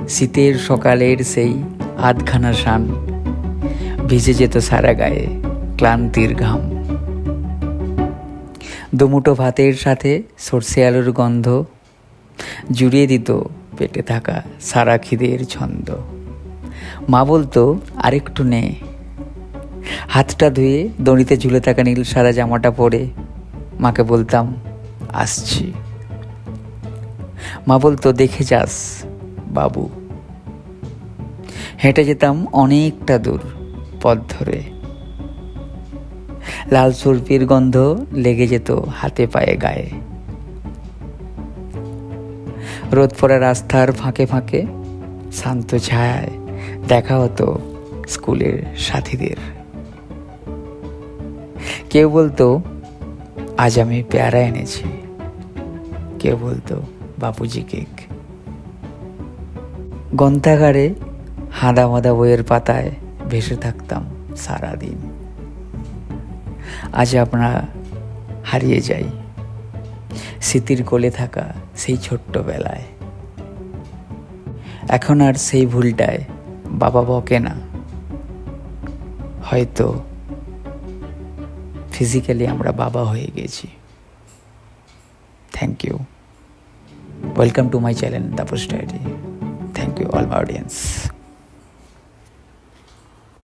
শীতের সকালের সেই আধখানা শান, ভিজে যেত সারা গায়ে ক্লান্তির ঘাম। দুমুঠো ভাতের সাথে সর্ষে আলুর গন্ধ জুড়িয়ে দিত পেটে থাকা সারা খিদের ছন্দ। মা বলতো, আরেকটু নে। হাতটা ধুয়ে দড়িতে ঝুলে থাকা নীল সাদা জামাটা পরে মাকে বলতাম, আসছি। মা বলতো, দেখে যাস বাবু। হেঁটে যেতাম অনেকটা দূর পথ ধরে। লাল সুরপির গন্ধ লেগে যেত হাতে পায়ে গায়ে। রোদ পড়া রাস্তার ফাঁকে ফাঁকে শান্ত ছায়ায় দেখা হতো স্কুলের সাথীদের। কেউ বলতো, আজ আমি পেয়ারা এনেছি। কেউ বলতো, বাপুজি কেক। গ্রন্থাগারে হাঁদা মাদা বইয়ের পাতায় ভেসে থাকতাম সারাদিন। আজ আমরা হারিয়ে যাই স্মৃতির কোলে থাকা সেই ছোট্ট বেলায়। এখন আর সেই ভুলটায় বাবা বকে না, হয়তো ফিজিক্যালি আমরা বাবা হয়ে গেছি। Thank you. Welcome to my channel Tapas diary. Thank you all my audience.